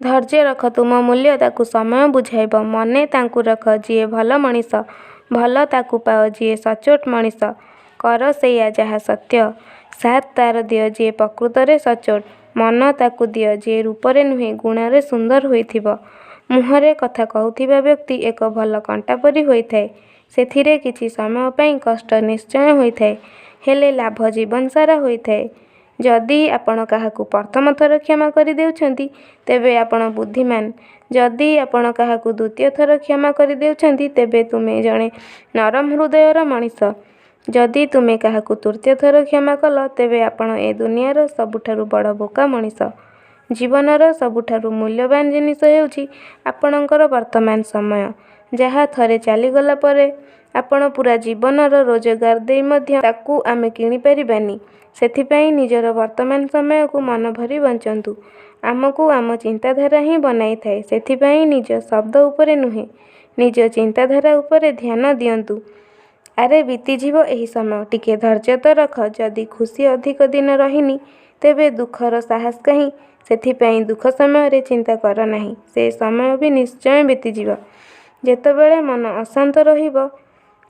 ଧୈର୍ଯ୍ୟ ରଖ, ତୁମ ମୂଲ୍ୟ ତାକୁ ସମୟ ବୁଝାଇବ। ମନେ ତାଙ୍କୁ ରଖ, ଯିଏ ଭଲ ମଣିଷ। ଭଲ ତାକୁ ପାଅ, ଯିଏ ସଚ୍ଚୋଟ ମଣିଷ। କର ସେଇଆ ଯାହା ସତ୍ୟ। ସାଥ ତାର ଦିଅ, ଯିଏ ପ୍ରକୃତରେ ସଚ୍ଚୋଟ। ମନ ତାକୁ ଦିଅ, ଯିଏ ରୂପରେ ନୁହେଁ ଗୁଣରେ ସୁନ୍ଦର ହୋଇଥିବ। ମୁହଁରେ କଥା କହୁଥିବା ବ୍ୟକ୍ତି ଏକ ଭଲ କଣ୍ଟା ପରି ହୋଇଥାଏ। ସେଥିରେ କିଛି ସମୟ ପାଇଁ କଷ୍ଟ ନିଶ୍ଚୟ ହୋଇଥାଏ, ହେଲେ ଲାଭ ଜୀବନସାରା ହୋଇଥାଏ। ଯଦି ଆପଣ କାହାକୁ ପ୍ରଥମ ଥର କ୍ଷମା କରିଦେଉଛନ୍ତି, ତେବେ ଆପଣ ବୁଦ୍ଧିମାନ। ଯଦି ଆପଣ କାହାକୁ ଦ୍ୱିତୀୟ ଥର କ୍ଷମା କରିଦେଉଛନ୍ତି, ତେବେ ତୁମେ ଜଣେ ନରମ ହୃଦୟର ମଣିଷ। ଯଦି ତୁମେ କାହାକୁ ତୃତୀୟ ଥର କ୍ଷମା କଲ, ତେବେ ଆପଣ ଏ ଦୁନିଆର ସବୁଠାରୁ ବଡ଼ ବୋକା ମଣିଷ। ଜୀବନର ସବୁଠାରୁ ମୂଲ୍ୟବାନ ଜିନିଷ ହେଉଛି ଆପଣଙ୍କର ବର୍ତ୍ତମାନ ସମୟ, ଯାହା ଥରେ ଚାଲିଗଲା ପରେ ଆପଣ ପୂରା ଜୀବନର ରୋଜଗାର ଦେଇ ମଧ୍ୟ ତାକୁ ଆମେ କିଣିପାରିବାନି। ସେଥିପାଇଁ ନିଜର ବର୍ତ୍ତମାନ ସମୟକୁ ମନଭରି ବଞ୍ଚନ୍ତୁ। ଆମକୁ ଆମ ଚିନ୍ତାଧାରା ହିଁ ବନାଇଥାଏ। ସେଥିପାଇଁ ନିଜ ଶବ୍ଦ ଉପରେ ନୁହେଁ, ନିଜ ଚିନ୍ତାଧାରା ଉପରେ ଧ୍ୟାନ ଦିଅନ୍ତୁ। ଆରେ ବିତିଯିବ ଏହି ସମୟ, ଟିକେ ଧୈର୍ଯ୍ୟ ତ ରଖ। ଯଦି ଖୁସି ଅଧିକ ଦିନ ରହିନି, ତେବେ ଦୁଃଖର ସାହସ କାହିଁ? ସେଥିପାଇଁ ଦୁଃଖ ସମୟରେ ଚିନ୍ତା କର ନାହିଁ, ସେ ସମୟ ବି ନିଶ୍ଚୟ ବିତିଯିବ। ଯେତେବେଳେ ମନ ଅଶାନ୍ତ ରହିବ,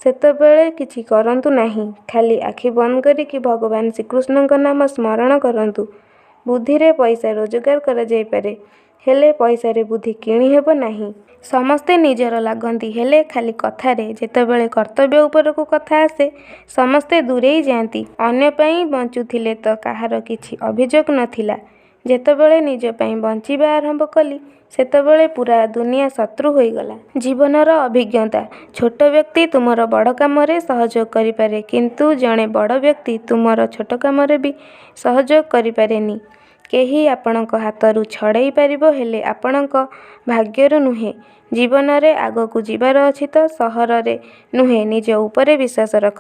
ସେତେବେଳେ କିଛି କରନ୍ତୁ ନାହିଁ। ଖାଲି ଆଖି ବନ୍ଦ କରିକି ଭଗବାନ ଶ୍ରୀକୃଷ୍ଣଙ୍କ ନାମ ସ୍ମରଣ କରନ୍ତୁ। ବୁଦ୍ଧିରେ ପଇସା ରୋଜଗାର କରାଯାଇପାରେ, ହେଲେ ପଇସାରେ ବୁଦ୍ଧି କିଣି ହେବ ନାହିଁ। ସମସ୍ତେ ନିଜର ଲାଗନ୍ତି, ହେଲେ ଖାଲି କଥାରେ। ଯେତେବେଳେ କର୍ତ୍ତବ୍ୟ ଉପରକୁ କଥା ଆସେ, ସମସ୍ତେ ଦୂରେଇ ଯାଆନ୍ତି। ଅନ୍ୟ ପାଇଁ ବଞ୍ଚୁଥିଲେ ତ କାହାର କିଛି ଅଭିଯୋଗ ନଥିଲା। ଯେତେବେଳେ ନିଜ ପାଇଁ ବଞ୍ଚିବା ଆରମ୍ଭ କଲି, ସେତେବେଳେ ପୂରା ଦୁନିଆ ଶତ୍ରୁ ହୋଇଗଲା। ଜୀବନର ଅଭିଜ୍ଞତା। ଛୋଟ ବ୍ୟକ୍ତି ତୁମର ବଡ଼ କାମରେ ସହଯୋଗ କରିପାରେ, କିନ୍ତୁ ଜଣେ ବଡ଼ ବ୍ୟକ୍ତି ତୁମର ଛୋଟ କାମରେ ବି ସହଯୋଗ କରିପାରେନି। କେହି ଆପଣଙ୍କ ହାତରୁ ଛଡ଼େଇ ପାରିବ, ହେଲେ ଆପଣଙ୍କ ଭାଗ୍ୟରୁ ନୁହେଁ। ଜୀବନରେ ଆଗକୁ ଯିବାର ଅଛି ତ ସହରରେ ନୁହେଁ, ନିଜ ଉପରେ ବିଶ୍ୱାସ ରଖ।